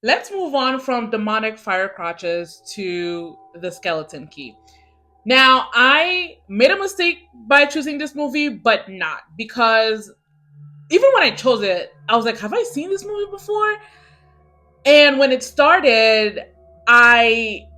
Let's move on from demonic fire crotches to the skeleton key. Now, I made a mistake by choosing this movie, but not because even when I chose it, I was like, have I seen this movie before? And when it started, I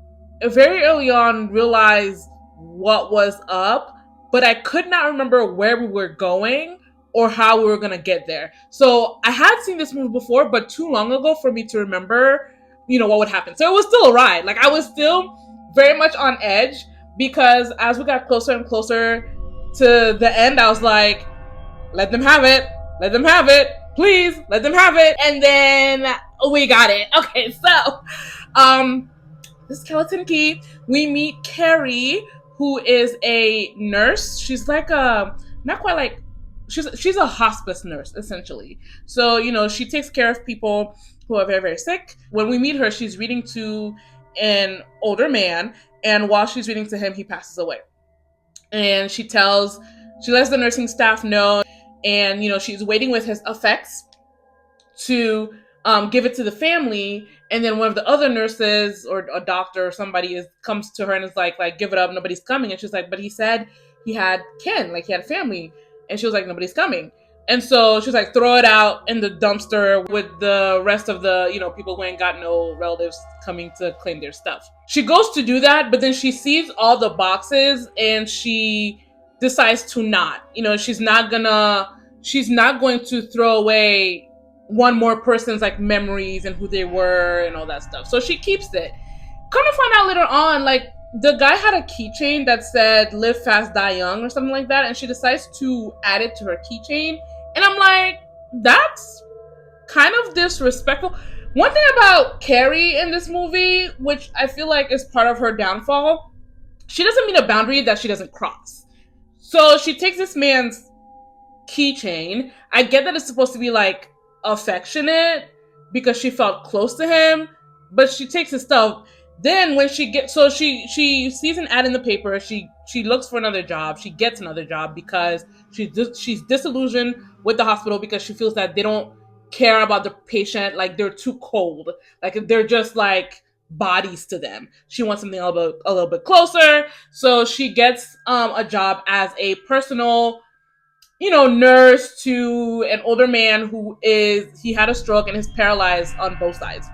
very early on realized what was up, but I could not remember where we were going or how we were going to get there. So I had seen this movie before, but too long ago for me to remember, what would happen. So it was still a ride. Like I was still very much on edge because as we got closer and closer to the end, I was like, let them have it. Let them have it. Please, let them have it. And then we got it. Okay, so the skeleton key, we meet Carrie, who is a nurse. She's like a not quite like she's a hospice nurse essentially. So she takes care of people who are very very sick. When we meet her, she's reading to an older man, and while she's reading to him, he passes away. And she lets the nursing staff know, and she's waiting with his effects to give it to the family. And then one of the other nurses or a doctor or somebody comes to her and is like give it up, nobody's coming. And she's like, but he said he had kin, like he had family. And she was like, nobody's coming. And so she was like, throw it out in the dumpster with the rest of the people who ain't got no relatives coming to claim their stuff. She goes to do that, but then she sees all the boxes and she decides to not. She's not going to throw away one more person's like memories and who they were and all that stuff. So she keeps it. Come to find out later on, like the guy had a keychain that said "Live fast, die young" or something like that, and she decides to add it to her keychain. And I'm like, that's kind of disrespectful. One thing about Carrie in this movie, which I feel like is part of her downfall, she doesn't meet a boundary that she doesn't cross. So she takes this man's keychain. I get that it's supposed to be like affectionate because she felt close to him, but she takes his stuff. Then when she sees an ad in the paper, she looks for another job. She gets another job because she's disillusioned with the hospital because she feels that they don't care about the patient. Like they're too cold. Like they're just like bodies to them. She wants something a little bit closer. So she gets a job as a personal nurse to an older man he had a stroke and is paralyzed on both sides.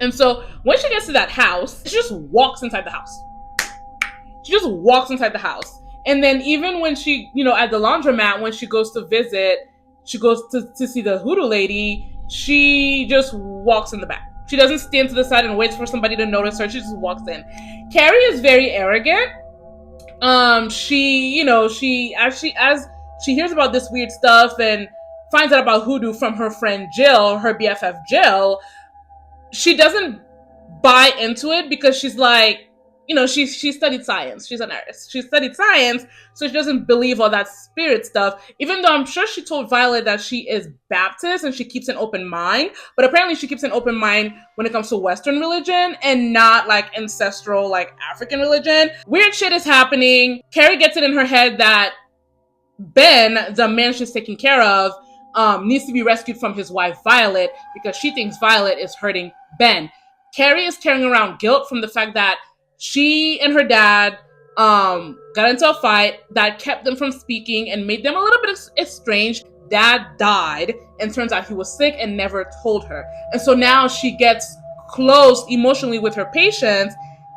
And so when she gets to that house, she just walks inside the house. She just walks inside the house. And then even when she, at the laundromat, when she goes to visit, she goes to see the hoodoo lady, she just walks in the back. She doesn't stand to the side and waits for somebody to notice her. She just walks in. Carrie is very arrogant. As she hears about this weird stuff and finds out about hoodoo from her friend Jill, her BFF Jill, she doesn't buy into it because she's like, she studied science. She's a nurse. She studied science, so she doesn't believe all that spirit stuff, even though I'm sure she told Violet that she is Baptist and she keeps an open mind, but apparently she keeps an open mind when it comes to Western religion and not like ancestral, like African religion. Weird shit is happening. Carrie gets it in her head that Ben, the man she's taking care of, needs to be rescued from his wife Violet because she thinks Violet is hurting Ben. Carrie is carrying around guilt from the fact that she and her dad got into a fight that kept them from speaking and made them a little bit estranged. Dad died, and turns out he was sick and never told her. And so now she gets close emotionally with her patients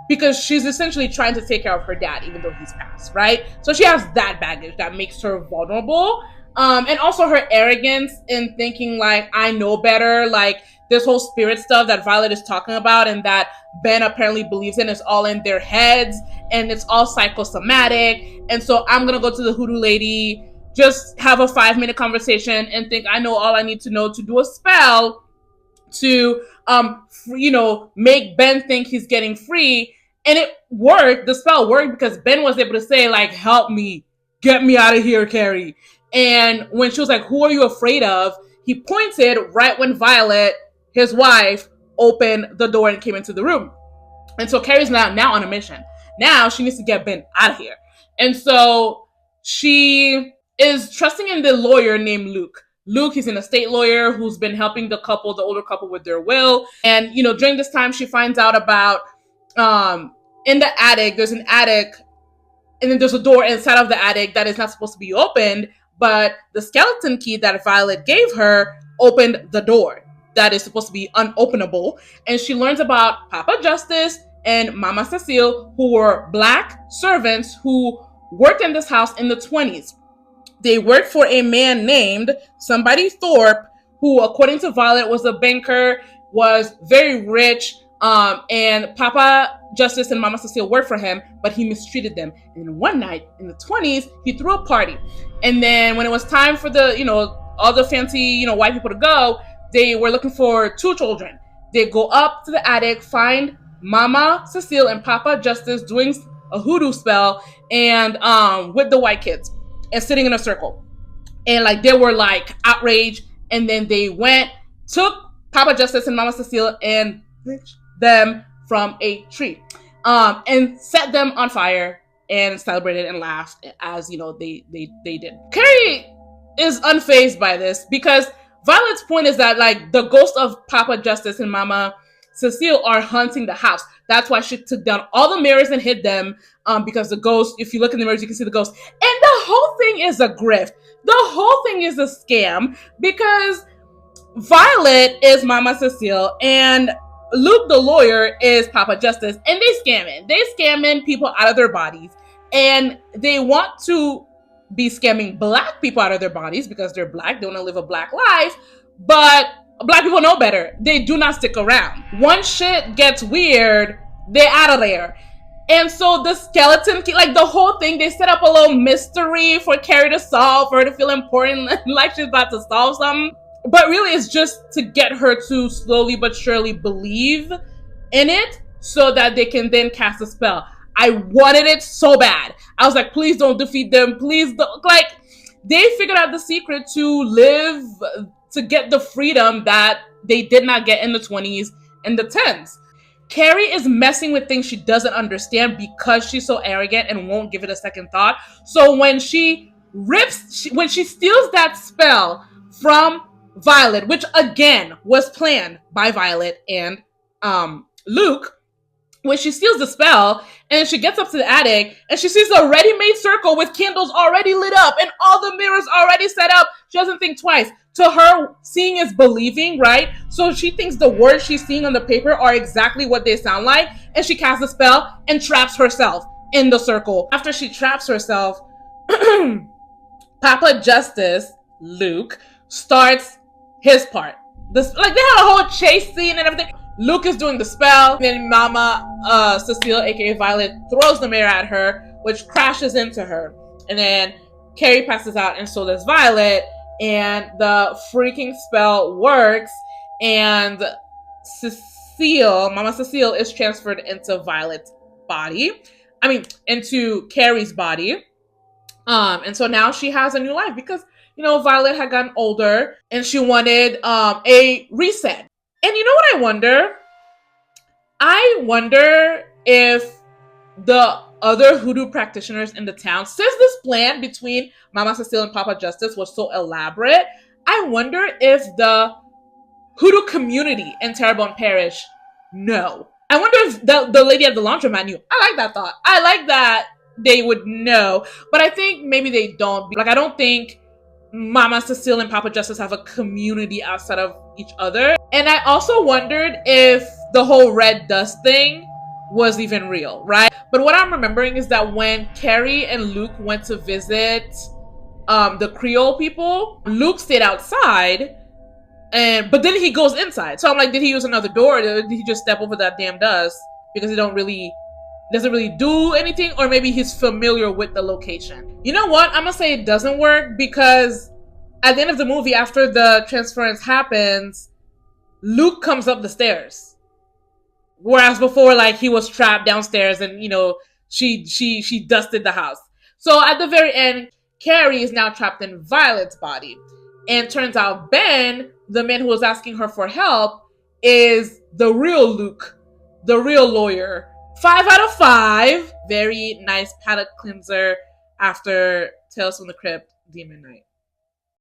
because she's essentially trying to take care of her dad, even though he's passed, right? So she has that baggage that makes her vulnerable. And also her arrogance in thinking like, I know better, like this whole spirit stuff that Violet is talking about and that Ben apparently believes in is all in their heads and it's all psychosomatic. And so I'm going to go to the hoodoo lady, just have a 5-minute conversation and think I know all I need to know to do a spell to, make Ben think he's getting free. And it worked. The spell worked because Ben was able to say like, help me, get me out of here, Carrie. And when she was like, who are you afraid of? He pointed right when Violet, his wife, opened the door and came into the room. And so Carrie's now on a mission. Now she needs to get Ben out of here. And so she is trusting in the lawyer named Luke. Luke, he's an estate lawyer who's been helping the older couple with their will. And, during this time, she finds out about, in the attic, there's an attic, and then there's a door inside of the attic that is not supposed to be opened, but the skeleton key that Violet gave her opened the door that is supposed to be unopenable. And she learns about Papa Justice and Mama Cecile, who were black servants who worked in this house in the 20s. They worked for a man named somebody Thorpe, who, according to Violet, was a banker, was very rich, and Papa Justice and Mama Cecile worked for him, but he mistreated them. And one night in the 20s, he threw a party. And then when it was time for the, all the fancy, white people to go, they were looking for 2 children. They go up to the attic, find Mama Cecile and Papa Justice doing a hoodoo spell and with the white kids and sitting in a circle. And like they were like outraged. And then they took Papa Justice and Mama Cecile and them from a tree and set them on fire and celebrated and laughed as they did. Carrie is unfazed by this because Violet's point is that like the ghost of Papa Justice and Mama Cecile are haunting the house. That's why she took down all the mirrors and hid them because the ghost, if you look in the mirrors, you can see the ghost. And the whole thing is a grift. The whole thing is a scam because Violet is Mama Cecile and Luke the lawyer is Papa Justice, and they scamming people out of their bodies, and they want to be scamming black people out of their bodies because they're black, they want to live a black life, but black people know better. They do not stick around. Once shit gets weird, they're out of there. And so the skeleton key, like the whole thing, they set up a little mystery for Carrie to solve, for her to feel important, like she's about to solve something. But really, it's just to get her to slowly but surely believe in it so that they can then cast a spell. I wanted it so bad. I was like, please don't defeat them. Please don't. Like, they figured out the secret to live, to get the freedom that they did not get in the 20s and the 10s. Carrie is messing with things she doesn't understand because she's so arrogant and won't give it a second thought. So when she steals that spell from Violet, which again was planned by Violet and Luke, when she steals the spell and she gets up to the attic and she sees a ready-made circle with candles already lit up and all the mirrors already set up, she doesn't think twice. To her, seeing is believing, right? So she thinks the words she's seeing on the paper are exactly what they sound like, and she casts a spell and traps herself in the circle. After she traps herself, Papa Justice, Luke, starts his part. Like they had a whole chase scene and everything. Luke is doing the spell, and then Mama Cecile, aka Violet, throws the mirror at her, which crashes into her. And then Carrie passes out, and so does Violet, and the freaking spell works, and Mama Cecile is transferred into Violet's body. Into Carrie's body. And so now she has a new life because Violet had gotten older and she wanted a reset. And you know what I wonder? I wonder if the other hoodoo practitioners in the town, since this plan between Mama Cecile and Papa Justice was so elaborate, I wonder if the hoodoo community in Terrebonne Parish know. I wonder if the lady at the laundromat knew. I like that thought. I like that they would know. But I think maybe they don't. Like, I don't think Mama Cecile and Papa Justice have a community outside of each other. And I also wondered if the whole red dust thing was even real, right? But what I'm remembering is that when Carrie and Luke went to visit the Creole people, Luke stayed outside, but then he goes inside. So I'm like, did he use another door? Or did he just step over that damn dust because he doesn't really do anything? Or maybe he's familiar with the location. You know what? I'm gonna say it doesn't work because at the end of the movie, after the transference happens, Luke comes up the stairs. Whereas before, like, he was trapped downstairs and, she dusted the house. So at the very end, Carrie is now trapped in Violet's body. And turns out Ben, the man who was asking her for help, is the real Luke, the real lawyer. 5 out of 5. Very nice palate cleanser after Tales from the Crypt Demon Knight.